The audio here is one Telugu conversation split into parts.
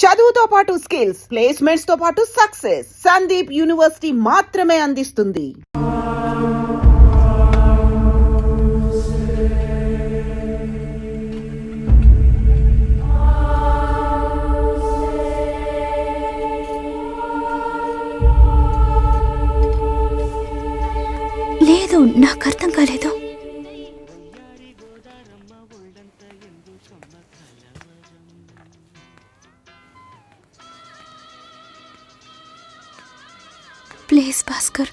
చదువుతో పాటు స్కిల్స్, ప్లేస్మెంట్స్ తో పాటు సక్సెస్ సందీప్ యూనివర్సిటీ మాత్రమే అందిస్తుంది. లేదు, నాకు అర్థం కాలేదు. Please Bhaskar,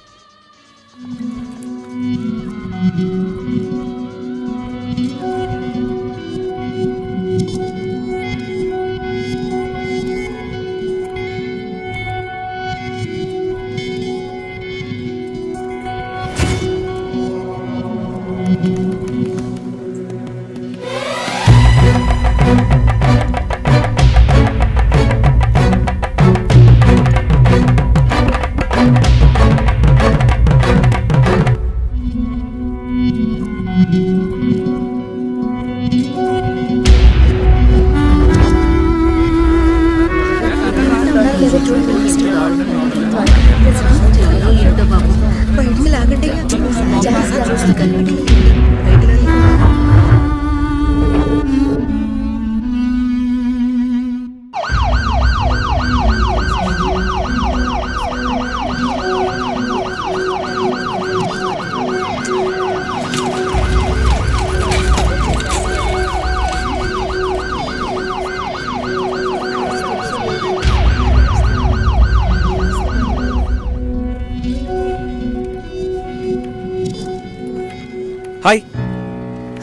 hi.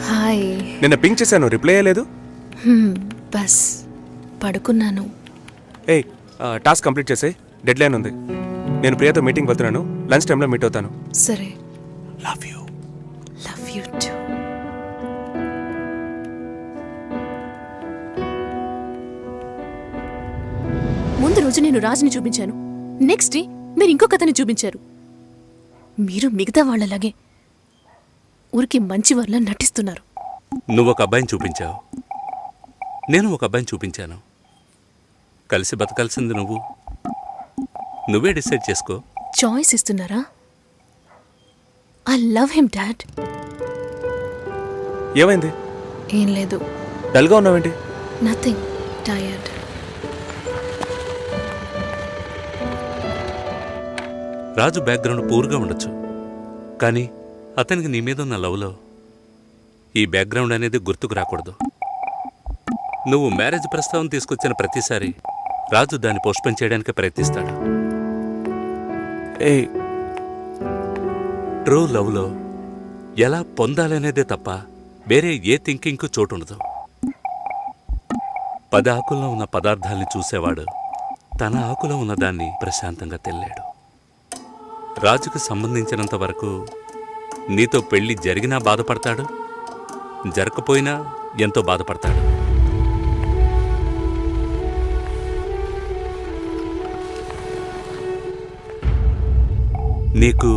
హాయ్. నిన్న పింక్ చేశాను, రిప్లై అయ్యలేదు. బస్ పడుకున్నాను. ఏయ్, టాస్క్ కంప్లీట్ చేసే, డెడ్ లైన్ ఉంది. నేను ప్రియతో మీటింగ్ వెళ్తున్నాను, లంచ్ టైంలో మీట్ అవుతాను. సరే. Love you. Love you two. ముందు రోజు నేను రాజుని చూపించాను, నెక్స్ట్ డే మీరు ఇంకొక అతన్ని చూపించారు. మీరు మిగతా వాళ్ళలాగే ఊరికి మంచి వాళ్ళ నటిస్తున్నారు. నువ్వు ఒక అబ్బాయిని చూపించావు, నేను ఒక అబ్బాయిని చూపించాను. కలిసి బతకాల్సింది నువ్వే డిసైడ్ చేసుకో. చాయిస్ ఇస్తున్నారా? I love him dad. ఏమైంది? ఏం లేదు. డల్గా ఉన్నావేంటి? Nothing, tired. రాజు బ్యాక్గ్రౌండ్ పూర్గా ఉండొచ్చు, కానీ అతనికి నీ మీద ఉన్న లవ్లో ఈ బ్యాక్గ్రౌండ్ అనేది గుర్తుకు రాకూడదు. నువ్వు మ్యారేజ్ ప్రస్తావన తీసుకొచ్చిన ప్రతిసారి రాజు దాన్ని పోస్ట్పోన్ చేయడానికి ప్రయత్నిస్తాడు. ఏయ్, ట్రూ లవ్లో ఎలా పొందాలనేదే తప్ప వేరే ఏ థింకింగ్కు చోటు ఉండదు. 10 ఆకుల్లో ఉన్న పదార్థాల్ని చూసేవాడు తన ఆకులో ఉన్నదాన్ని ప్రశాంతంగా తెల్లాడు. రాజుకు సంబంధించినంత వరకు నీతో పెళ్లి జరిగినా బాధపడతాడు, జరగకపోయినా ఎంతో బాధపడతాడు. నీకు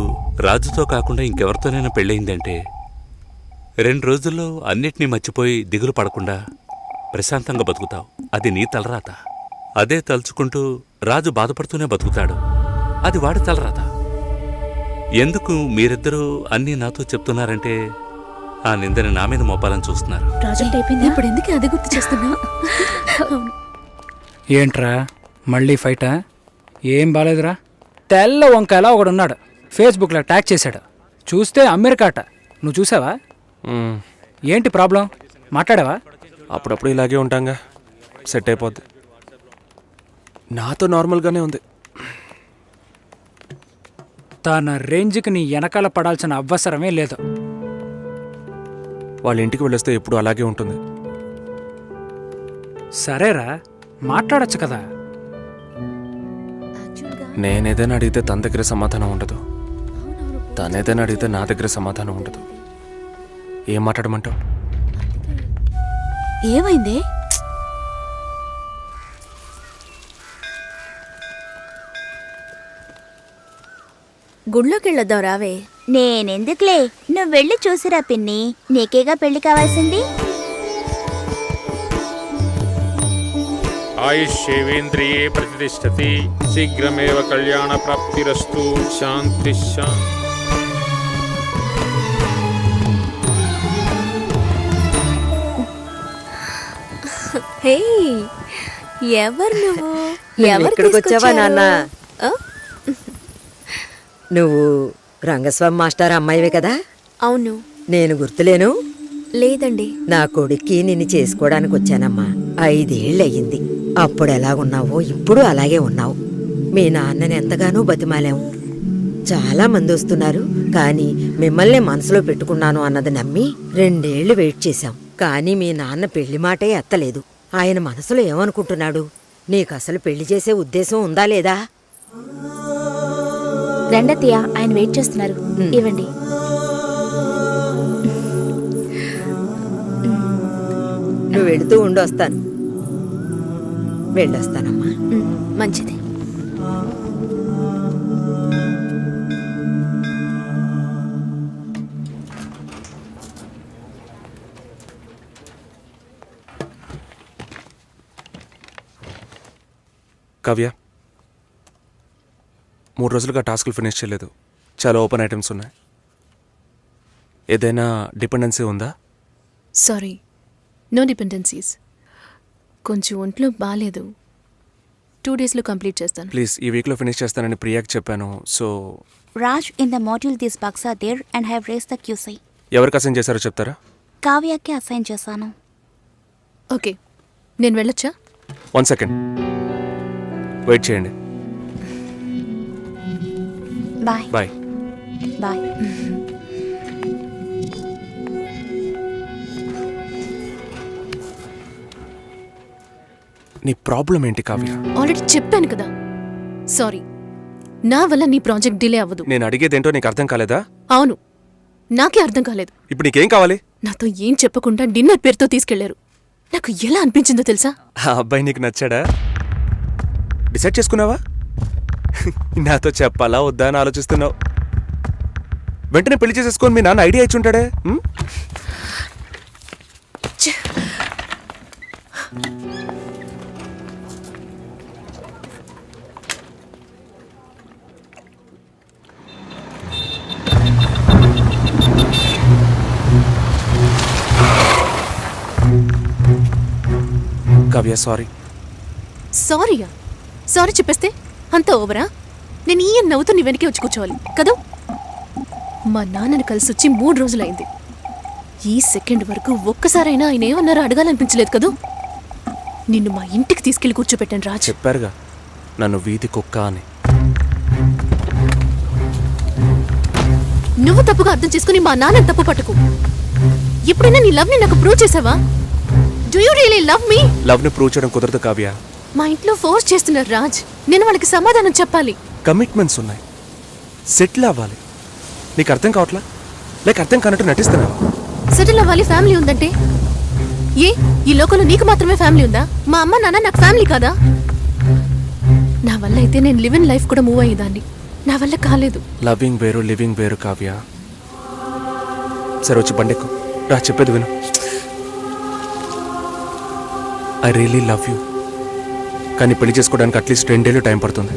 రాజుతో కాకుండా ఇంకెవరితోనైనా పెళ్ళయిందంటే 2 రోజుల్లో అన్నిటినీ మర్చిపోయి దిగులు పడకుండా ప్రశాంతంగా బతుకుతావు. అది నీ తలరాత. అదే తలుచుకుంటూ రాజు బాధపడుతూనే బతుకుతాడు. అది వాడి తలరాత. ఎందుకు మీరిద్దరూ అన్నీ నాతో చెప్తున్నారంటే ఆ నిందని నా మీద మోపాలని చూస్తున్నారు. ఇప్పుడు ఎందుకు అది గుర్తు చేస్తున్నా? ఏంట్రా మళ్ళీ ఫైటా? ఏం బాలేదురా. తెల్ల వంకాయలా ఒకడున్నాడు, ఫేస్బుక్లో ట్యాగ్ చేశాడు. చూస్తే అమెరికాట. నువ్వు చూసావా? ఏంటి ప్రాబ్లం? మాట్లాడావా? అప్పుడప్పుడు ఇలాగే ఉంటాంగా, సెట్ అయిపోద్ది. నాతో నార్మల్గానే ఉంది. తన రేంజ్కి నీ వెనకాల పడాల్సిన అవసరమే లేదు. వాళ్ళ ఇంటికి వెళ్ళొస్తే ఎప్పుడు అలాగే ఉంటుంది. సరేరా, మాట్లాడొచ్చు కదా. నేనేదైనా అడిగితే తన దగ్గర సమాధానం ఉండదు, తనేదైనా అడిగితే నా దగ్గర సమాధానం ఉండదు. ఏం మాట్లాడమంటావు? ఏమైంది? గుళ్ళోకి వెళ్ళొద్దాం రావే. నేనెందుకులే, నువ్వు వెళ్ళి చూసిరా పిన్ని, నీకేగా పెళ్లి కావాల్సింది. ఆయుష్యేవేంద్రియే ప్రతిష్టతి. శీఘ్రమేవ కళ్యాణ ప్రాప్తిరస్తు. శాంతి శాంతి. హే, ఎవరు నువ్వు? ఎవరు ఇక్కడికి వచ్చావా తీసుకొచ్చారు? నాన్న? ఆ? నువ్వు రంగస్వామి మాస్టర్ అమ్మాయివే కదా? అవును. నేను గుర్తులేను? లేదండి. నా కొడుక్కి నిన్ను చేసుకోవడానికి వచ్చానమ్మా. 5 ఏళ్ళయ్యింది. అప్పుడు ఎలా ఉన్నావో ఇప్పుడు అలాగే ఉన్నావు. మీ నాన్నని ఎంతగానో బతిమాలాం. చాలా మంది వస్తున్నారు, కానీ మిమ్మల్ని మనసులో పెట్టుకున్నాను అన్నది నమ్మి 2 ఏళ్లు వెయిట్ చేశాం. కానీ మీ నాన్న పెళ్లి మాటే ఎత్తలేదు. ఆయన మనసులో ఏమనుకుంటున్నాడు? నీకసలు పెళ్లి చేసే ఉద్దేశం ఉందా లేదా? రండత్తయ్య, ఆయన వెయిట్ చేస్తున్నారు. ఇవ్వండి. నువ్వు వెళుతూ ఉండొస్తాను. వెళ్ళొస్తానమ్మా. మంచిది. కావ్య, 3 రోజులుగా టాస్క్లు ఫినిష్ చేయలేదు. చాలా ఓపెన్ ఐటమ్స్ ఉన్నాయి. ఏదైనా డిపెండెన్సీ ఉందా? Sorry, no dependencies. కొంచెం ఒంట్లో బాగాలేదు. 2 డేస్లో కంప్లీట్ చేస్తాను. ప్లీజ్, ఈ వీక్లో ఫినిష్ చేస్తానని ప్రియాకి చెప్పాను. So Raj, in the module these bugs are there and have raised the QC. ఎవరికి అసైన్ చేశారో చెప్తారా? కావ్యకి అసైన్ చేశాను. ఓకే, నేను వెళ్ళొచ్చా? 1 సెకండ్ వెయిట్ చేయండి. బాయ్. బాయ్. బాయ్. నీ ప్రాబ్లం ఏంటి కావ్య? ఆల్రెడీ చెప్పాను కదా. సారీ, నా వల్ల నీ ప్రాజెక్ట్ డిలే అవ్వదు. నేను అడిగేదేంటో నీకు అర్థం కాలేదా? అవును, నాకే అర్థం కాలేదు. ఇప్పుడు నీకేం కావాలి? నాతో ఏం చెప్పకుండా డిన్నర్ పేరుతో తీసుకెళ్లారు. నాకు ఎలా అనిపించిందో తెలుసా? ఆ అబ్బాయి నీకు నచ్చాడా? డిసైడ్ చేసుకున్నావా? నాతో చెప్పాలా వద్దా అని ఆలోచిస్తున్నావు. వెంటనే పెళ్లి చేసేసుకొని మీ నాన్న ఐడియా ఇచ్చి ఉంటాడే. కావ్య, సారీ. సారీయా? సారీ చెప్పేస్తే అంత ఓవరా? నేను ఈ నవ్వుతూ నీ వెనకే వచ్చి కూర్చోవాలి కదా? మా నాన్నని కలిసి వచ్చి 3 రోజులైంది. ఈ సెకండ్ వరకు ఒక్కసారైనా ఆయన ఏమన్నారో అడగాలనిపించలేదు కదూ? నిన్ను మా ఇంటికి తీసుకెళ్లి కూర్చోపెట్టాను రాజ్. చెప్పారుగా నన్ను వీధి కుక్క అని. నువ్వు తప్పుగా అర్థం చేసుకుని మా నాన్నని తప్పు పట్టుకు. ఎప్పుడైనా నీ లవ్ ని నాకు ప్రూవ్ చేసావా? Do you really love me? Love ని ప్రూవ్ చేయడం కుదరదు కావ్య. మా ఇంట్లో ఫోర్స్ చేస్తున్నారు రాజ్. నేను వాళ్ళకి సమాధానం చెప్పాలి. కమిట్మెంట్స్ ఉన్నాయి, సెటిల్ అవ్వాలి. నీకు అర్థం కావట్లా? లేక అర్థం కానట్టు నటిస్తున్నావా? సెటిల్ అవ్వాలి, ఫ్యామిలీ ఉందంటే ఏ ఈ లోకంలో నీకు మాత్రమే ఫ్యామిలీ ఉందా? మా అమ్మ నాన్న నాకు ఫ్యామిలీ కాదా? నా వల్ల అయితే నేను లివ్ ఇన్ లైఫ్ కూడా మూవ్ అయ్యేదాన్ని. నా వల్ల కాలేదు. లవింగ్ వేరు, లివింగ్ వేరు కావ్య. సరే, వచ్చి బండెక్కు రా, చెప్పేది విను. I really love you. కానీ పెళ్లి చేసుకోవడానికి అట్లీస్ట్ 2 ఏళ్ళు టైం పడుతుంది.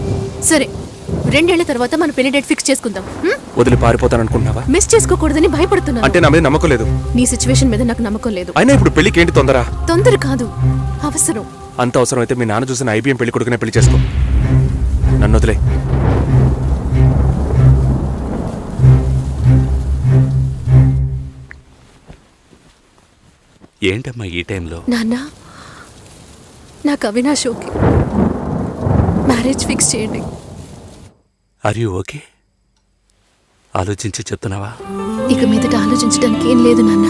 సరే, 2 ఏళ్ల తర్వాత మన పెళ్లి డేట్ ఫిక్స్ చేసుకుందాం. వదిలి పారిపోతాను అనుకుంటున్నావా? మిస్ చేసుకోకూడదని భయపడుతున్నాను. అంటే నా మీద నమ్మకం లేదు? నీ సిచ్యువేషన్ మీద నాకు నమ్మకం లేదు. అయినా ఇప్పుడు పెళ్లికి ఏంటి తొందర? తొందర కాదు, అవసరం. అంత అవసరం అయితే మీ నాన్న చూసిన IBM పెళ్లి కొడుకునే పెళ్లి చేసుకో. నన్ను వదిలే. ఏంటమ్మా ఈ టైంలో? నాన్న, నాకు అవినాష్ ఓకే. మ్యారేజ్ ఫిక్స్ చేయండి. Are you okay? ఆలోచించి చెప్తున్నావా? ఇక మీదట ఆలోచించడానికి ఏం లేదు నాన్న.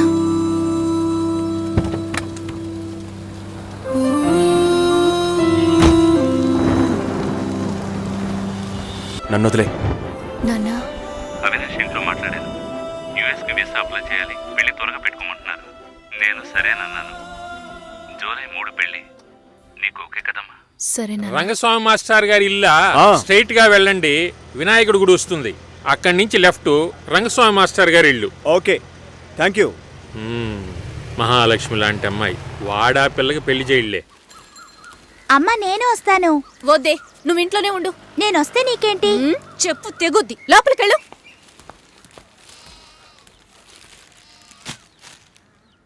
నన్ను వదిలే. నాన్న, అవినాష్ ఇంట్లో మాట్లాడాను. యూఎస్కి వీసా అప్లై చేయాలి, పెళ్లి త్వరగా పెట్టుకోమంటున్నారు. నేను సరేనన్నాను. జూలై 3 పెళ్లి. నీకు ఓకే కదమ్మా? సరేనా? రంగస్వామి మాస్టర్ గారి ఇల్లా స్ట్రైట్ గా వెళ్ళండి, వినాయకుడి గుడి వస్తుంది. అక్కడి నుంచి లెఫ్ట్ రంగస్వామి మాస్టర్ గారి ఇల్లు. Okay, thank you. మహాలక్ష్మి లాంటి అమ్మాయి, వాడా పిల్లకి పెళ్లి చేయలే. అమ్మ నేను వస్తాను. వద్దే, నువ్వు ఇంట్లోనే ఉండు. నేను వస్తే నీకేంటి? చెప్పు తెగుద్ది. లోపలికెళ్ళు.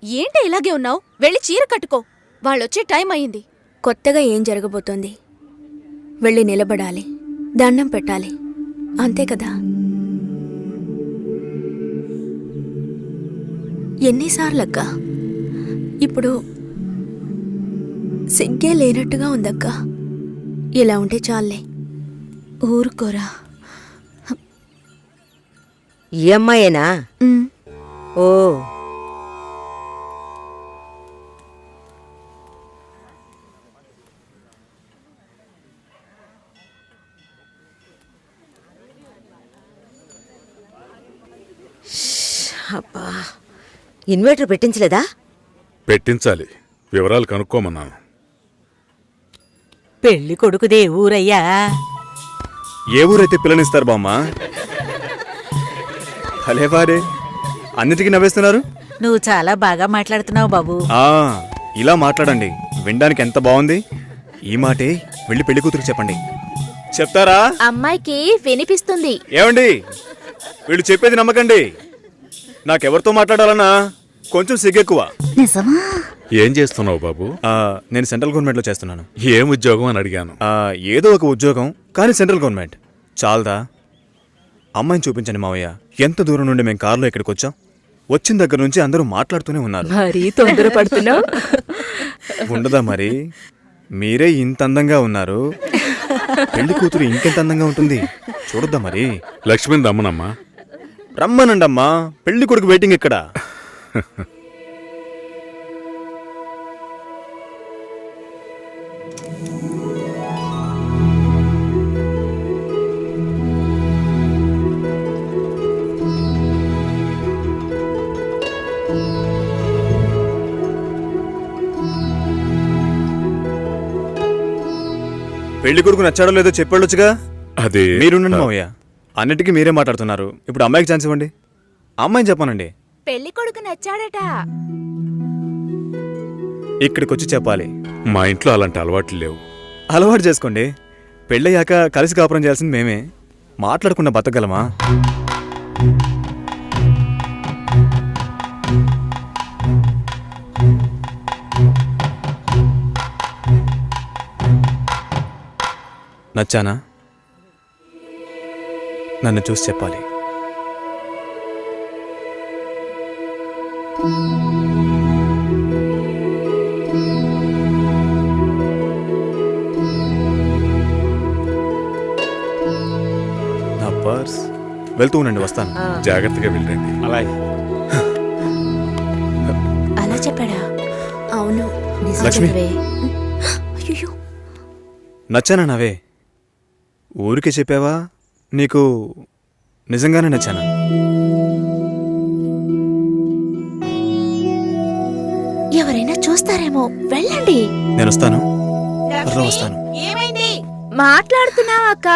ఏంటి ఇలాగే ఉన్నావు? వెళ్ళి చీర కట్టుకో. వాళ్ళొచ్చే టైం అయింది. కొత్తగా ఏం జరగబోతోంది? వెళ్ళి నిలబడాలి, దండం పెట్టాలి, అంతే కదా. ఎన్నిసార్లక్కా? ఇప్పుడు సిగ్గే లేనట్టుగా ఉందక్కా. ఇలా ఉంటే చాలే. ఊరుకోరా. ఈ అమ్మాయేనా? ఓ, అబ్బా, ఇన్వర్టర్ పెట్టించలేదా? పెట్టించాలి. వివరాలు కనుక్కోమన్నాను. పెళ్లి కొడుకుదే ఊరయ్యా? ఏ ఊరైతే పిల్లనిస్తారు బామ్మ? భలే వారే, అన్నిటికీ నవ్వేస్తున్నారు. నువ్వు చాలా బాగా మాట్లాడుతున్నావు బాబు. ఆ, ఇలా మాట్లాడండి, వినడానికి ఎంత బాగుంది. ఈ మాటే వెళ్ళి పెళ్లి కూతురికి చెప్పండి. చెప్తారా? అమ్మాయికి వినిపిస్తుంది. ఏమండి, వీళ్ళు చెప్పేది నమ్మకండి. నాకెవరితో మాట్లాడాలన్నా కొంచెం సిగ్గెక్కువ. నిజమా? ఏం చేస్తున్నావు బాబు? నేను సెంట్రల్ గవర్నమెంట్లో చేస్తున్నాను. ఏం ఉద్యోగం అని అడిగాను. ఏదో ఒక ఉద్యోగం, కానీ సెంట్రల్ గవర్నమెంట్. చాలదా? అమ్మాయిని చూపించండి మావయ్య. ఎంత దూరం నుండి మేము కారులో ఇక్కడికి వచ్చాం. వచ్చిన దగ్గర నుంచి అందరూ మాట్లాడుతూనే ఉన్నారు. మరీ తొందరపడుతున్నావు. ఉండదా మరి? మీరే ఇంత అందంగా ఉన్నారు, పెళ్లి కూతురు ఇంకెంత అందంగా ఉంటుంది. చూడొద్దా మరి? లక్ష్మిని రమ్మనమ్మా. రమ్మనండమ్మా, పెళ్లి కొడుకు వెయిటింగ్ ఇక్కడ. పెళ్లి కొడుకు నచ్చాడో లేదో చెప్పాడొచ్చుగా. అదే మీరుండండి మావయ్య, అన్నిటికీ మీరే మాట్లాడుతున్నారు. ఇప్పుడు అమ్మాయికి ఛాన్స్ ఇవ్వండి. అమ్మాయిని చెప్పానండి. పెళ్లి కొడుకు నచ్చాడట. ఇక్కడికి వచ్చి చెప్పాలి. మా ఇంట్లో అలాంటి అలవాట్లు లేవు. అలవాటు చేసుకోండి. పెళ్ళయ్యాక కలిసి కాపురం చేయాల్సింది మేమే. మాట్లాడకుండా బతకగలమా? నచ్చానా? నన్ను చూసి చెప్పాలి. నా పర్స్. వెళ్తూ ఉండండి, వస్తాను. జాగ్రత్తగా వెళ్ళండి. అలాగే. అలా చెప్పాడా? అవును, నిజం లక్ష్మి. చెప్పవే. అయ్యో, నచ్చానా నవే? ఊరికే చెప్పావా? నీకు నిజంగానే నచ్చానా? ఎవరైనా చూస్తారేమో, వెళ్ళండి. నేను వస్తాను, త్వరలో వస్తాను. ఏమైంది? మాట్లాడుతున్నావా అక్క?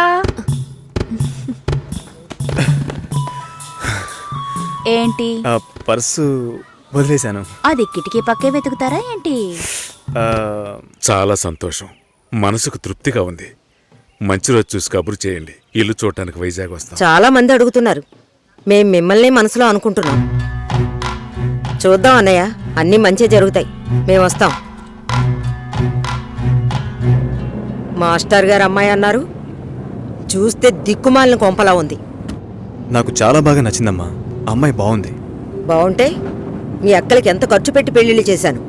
ఏంటి? పర్సు వదిలేశాను. అది కిటికీ పక్కే వెతుకుతారా ఏంటి? ఆ, చాలా సంతోషం. మనసుకు తృప్తిగా ఉంది. మంచి రోజు చూసి కబురు చేయండి. ఇల్లు చూడటానికి వైజాగ్ వస్తాం. చాలా మంది అడుగుతున్నారు. మేం మిమ్మల్ని మనసులో అనుకుంటున్నాం. చూద్దాం అన్నయ్య, అన్నీ మంచి జరుగుతాయి. మేము వస్తాం. మాస్టర్ గారు అమ్మాయి అన్నారు. చూస్తే దిక్కుమాలిన కొంపలా ఉంది. నాకు చాలా బాగా నచ్చిందమ్మా. అమ్మాయి బాగుంది. బాగుంటే మీ అక్కలకి ఎంత ఖర్చు పెట్టి పెళ్లిళ్ళు చేశాను.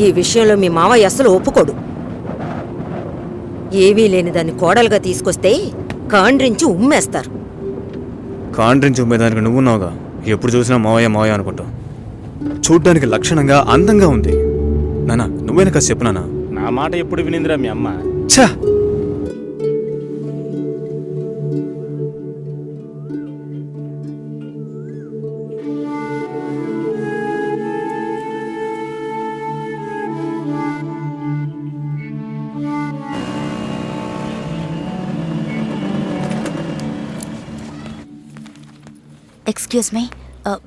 ఈ విషయంలో మీ మావయ్య అస్సలు ఒప్పుకోడు. ఏవీ లేని దాన్ని కోడలుగా తీసుకొస్తే కాండ్రించి ఉమ్మేస్తారు. కాండ్రించి ఉమ్మేదానికి నువ్వున్నావుగా. ఎప్పుడు చూసినా మావయ్య మావయ్య అనుకుంటావు. చూడ్డానికి లక్షణంగా అందంగా ఉంది. నానా, నువ్వైనా కాస్త చెప్పు నానా. నా మాట ఎప్పుడు వినిందిరా మీ అమ్మ? ఛా! ఎక్స్క్యూజ్ మీ,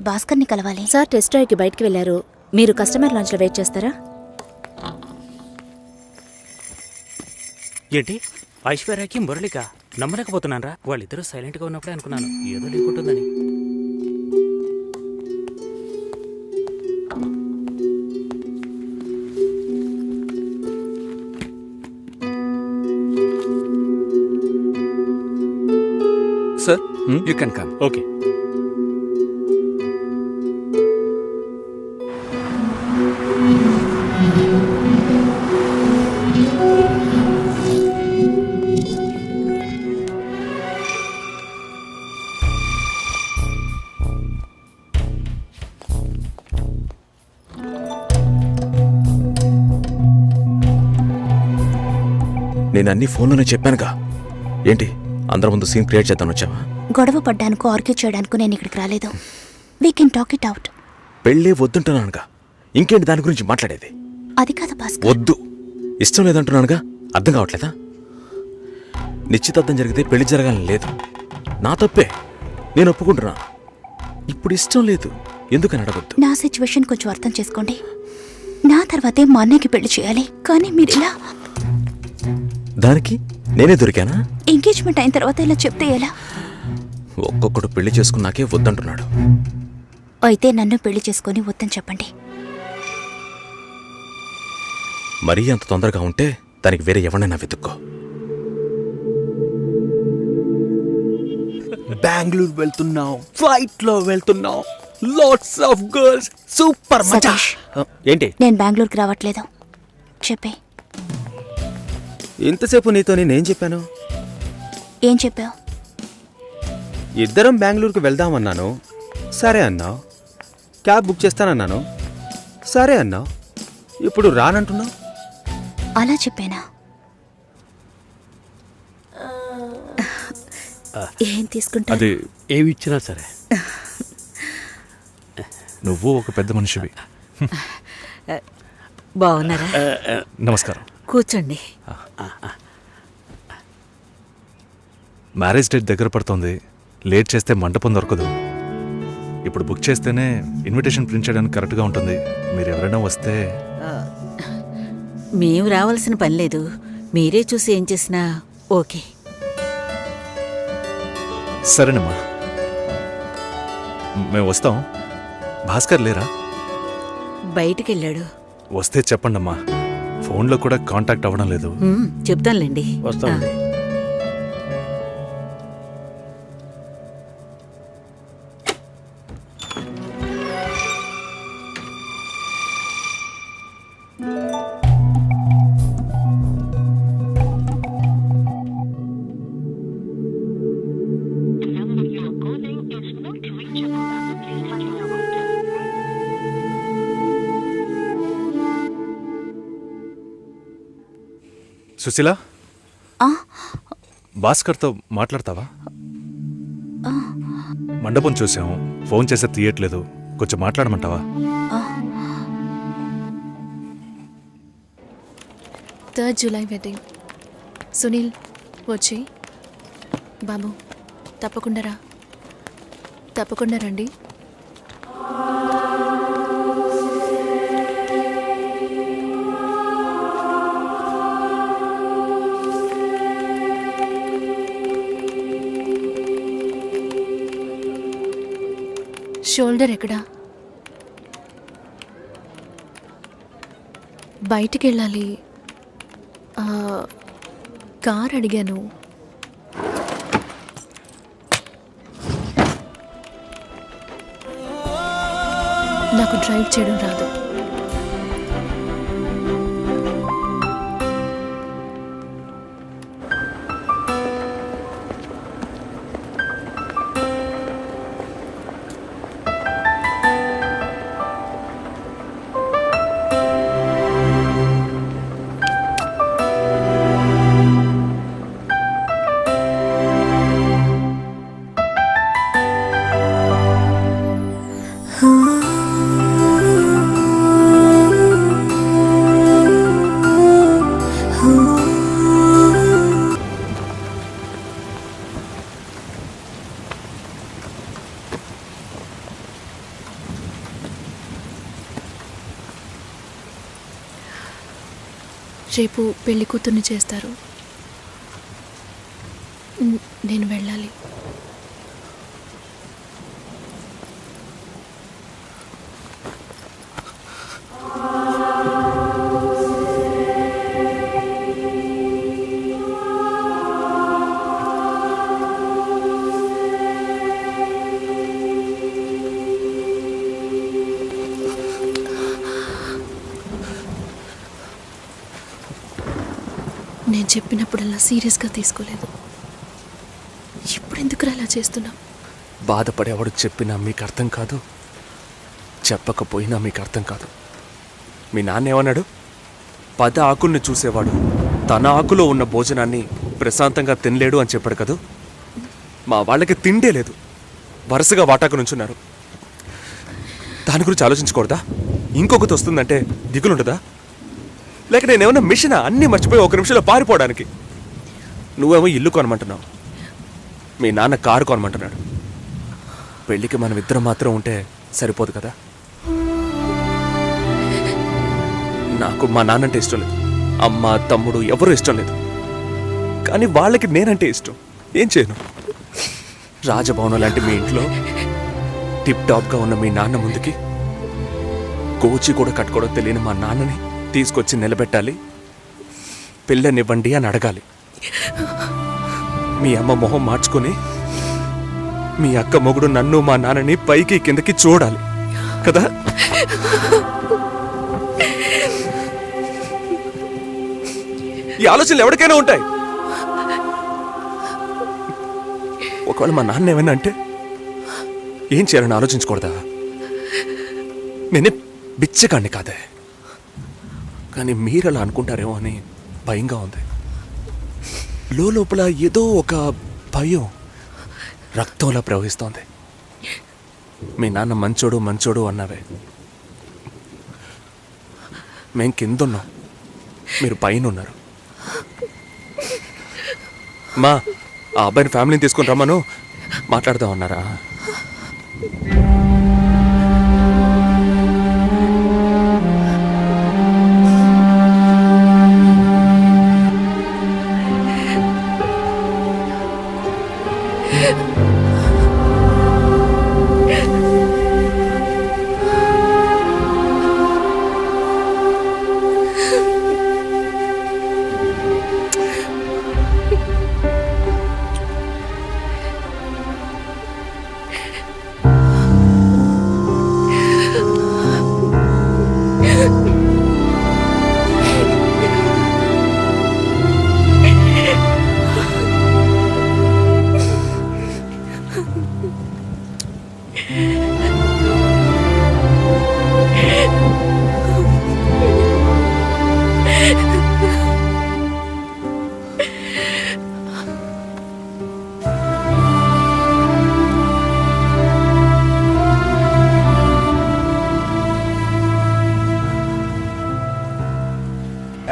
భాస్కర్ని కలవాలి. సార్ టెస్ట్ డ్రైవ్కి బయటికి వెళ్ళారు. మీరు కస్టమర్ లాంచ్లో వెయిట్ చేస్తారా? ఏంటి ఐశ్వర్యకి మురళిక నమ్మలేకపోతున్నానరా. వాళ్ళిద్దరూ సైలెంట్గా ఉన్నప్పుడే అనుకున్నాను ఏదో లేకుంటుందని. Sir you can come. Okay. నేను అన్ని ఫోన్లోనే చెప్పానుగా. ఏంటి అందరి ముందు సీన్ క్రియేట్ చేద్దాం వచ్చావా? గొడవ పడ్డానుకో ఆర్గ్యూ చేయడానికి నేను ఇక్కడికి రాలేదు. We can talk it out. పెళ్ళే వద్దుంటున్నానుగా, ఇంకేంటి దాని గురించి మాట్లాడేది? అది కాదు భాస్కర్. వద్దు, ఇష్టం లేదంటున్నానుగా. అర్థం కావట్లేదా? నిశ్చితార్థం జరిగితే పెళ్లి జరగాలని లేదు, నా తప్పే, నేను ఒప్పుకుంటున్నా. ఇప్పుడు ఇష్టం లేదు, ఎందుకని అడగొద్దు. నా సిచ్యువేషన్ కొంచెం అర్థం చేసుకోండి. నా తర్వాతే మా అన్నయ్యకి పెళ్లి చేయాలి, కానీ మీరు ఇలా దానికి నేనే దొరికానా? ఎంగేజ్మెంట్ అయిన తర్వాత ఇలా చెప్తే ఎలా? ఒక్కొక్కడు పెళ్లి చేసుకున్నాకే వద్దంటున్నాడు. అయితే నన్ను పెళ్లి చేసుకొని వద్దని చెప్పండి. మరీ అంత తొందరగా ఉంటే దానికి వేరే ఎవరినైనా వెతుక్కో. బెంగళూరు వెళ్తున్నావు, ఫ్లైట్ లో వెళ్తున్నావు, లాట్స్ ఆఫ్ గర్ల్స్, సూపర్ మచా. సతీష్, ఏంటి నేను బెంగళూరుకి రావట్లేదు చెప్పే. ఇంతసేపు నీతో నేనేం చెప్పాను? ఏం చెప్పావు? ఇద్దరం బెంగళూరుకు వెళ్దామన్నాను, సరే అన్నావు. క్యాబ్ బుక్ చేస్తానన్నాను, సరే అన్నావు. ఇప్పుడు రానంటున్నావు. అలా చెప్పానా? ఏం తీసుకుంటా? అది ఏమి ఇచ్చినా సరే. నువ్వు ఒక పెద్ద మనిషివి. బాగున్నారా? నమస్కారం. కూర్చోండి. మ్యారేజ్ డేట్ దగ్గర పడుతోంది, లేట్ చేస్తే మంటపం దొరకదు. ఇప్పుడు బుక్ చేస్తేనే ఇన్విటేషన్ ప్రింట్ చేయడానికి కరెక్ట్గా ఉంటుంది. మీరు ఎవరైనా వస్తే. మేము రావాల్సిన పని లేదు, మీరే చూసి ఏం చేసినా ఓకే. సరేనమ్మా, మేము వస్తాం. భాస్కర్ లేరా? బయటికెళ్ళాడు. వస్తే చెప్పండమ్మా, ఫోన్లో కూడా కాంటాక్ట్ అవ్వడం లేదు. చెప్తానులేండి. వస్తాను. సుశీల, ఆ? భాస్కర్తో మాట్లాడతావా? మండపం చూసాం, ఫోన్ చేస్తే తీయట్లేదు, కొంచెం మాట్లాడమంటావా? 3rd July wedding. సునీల్ వచ్చి. బాబు తప్పకుండా రా, తప్పకుండా రండి. షోల్డర్ ఎక్కడా? బయటికి వెళ్ళాలి. కార్ అడిగాను. నాకు డ్రైవ్ చేయడం రాదు. రేపు పెళ్లి కూతుర్ని చేస్తారు. నేను వెళ్ళాలి. నేను చెప్పినప్పుడల్లా సీరియస్గా తీసుకోలేదు. ఇప్పుడు ఎందుకు అలా చేస్తున్నా? బాధపడేవాడు చెప్పినా మీకు అర్థం కాదు, చెప్పకపోయినా మీకు అర్థం కాదు. మీ నాన్న ఏమన్నాడు? 10 ఆకుల్ని చూసేవాడు తన ఆకులో ఉన్న భోజనాన్ని ప్రశాంతంగా తినలేడు అని చెప్పాడు కదా. మా వాళ్ళకి తిండే లేదు, వరుసగా వాటాకు నుంచున్నారు. దాని గురించి ఆలోచించకూడదా? ఇంకొకటి వస్తుందంటే దిగులుండదా? లేక నేనేమన్నా మిషనా అన్నీ మర్చిపోయి 1 నిమిషంలో పారిపోవడానికి? నువ్వేమో ఇల్లు కొనమంటున్నావు, మీ నాన్న కారు కొనమంటున్నాడు. పెళ్ళికి మనం ఇద్దరం మాత్రం ఉంటే సరిపోదు కదా. నాకు మా నాన్నంటే ఇష్టం లేదు, అమ్మ తమ్ముడు ఎవరూ ఇష్టం లేదు. కానీ వాళ్ళకి నేనంటే ఇష్టం. ఏం చేయను? రాజభవనం లాంటి మీ ఇంట్లో టిప్ టాప్గా ఉన్న మీ నాన్న ముందుకి కోచి కూడా కట్టుకోవడం తెలియని మా నాన్నని తీసుకొచ్చి నిలబెట్టాలి, పిల్లనివ్వండి అని అడగాలి. మీ అమ్మ మొహం మార్చుకొని మీ అక్క మొగుడు నన్ను మా నాన్నని పైకి కిందకి చూడాలి కదా. ఈ ఆలోచనలు ఎవరికైనా ఉంటాయి. ఒకవేళ మా నాన్న ఏమైనా అంటే ఏం చేయాలని ఆలోచించకూడదా? నేనే బిచ్చగాడిని కాదే, కానీ మీరు అలా అనుకుంటారేమో అని భయంగా ఉంది. లోపల ఏదో ఒక భయం రక్తంలా ప్రవహిస్తోంది. మీ నాన్న మంచోడు మంచోడు అన్నావే, మేం కిందున్నాం, మీరు పైన ఉన్నారు. మా ఆ అబ్బాయిని ఫ్యామిలీని తీసుకుని రమ్మను, మాట్లాడదాం అన్నారా?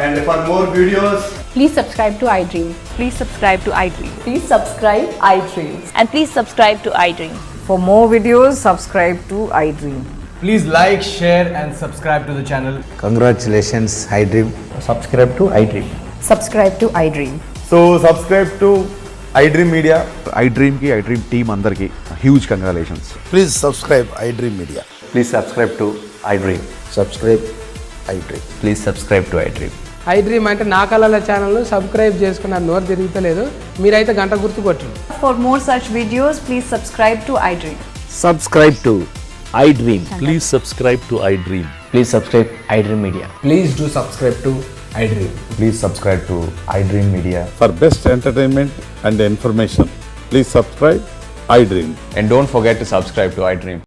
And for more videos, Please subscribe to iDream. Please subscribe to iDream. Please subscribe iDream. And please subscribe to iDream. For more videos, subscribe to iDream. please like, share and subscribe to the channel. Congratulations, iDream. Subscribe to iDream. Subscribe to iDream. So subscribe to iDream Media. iDream ki iDream team andarki huge congratulations. Please subscribe iDream Media. Please subscribe to iDream. Subscribe iDream. Please subscribe to iDream. iDream అంటే నా కళల ఛానల్ను సబ్స్క్రైబ్ చేసుకున్న నోరు తిరుగుతలేదు, మీరైతే గంట గుర్తు కొట్టండి. For more such videos, please subscribe to iDream. Subscribe to iDream. Please subscribe to iDream. Please subscribe iDream Media. Please do subscribe to iDream. Please subscribe to iDream Media. For best entertainment and information, please subscribe iDream. And don't forget to subscribe to iDream.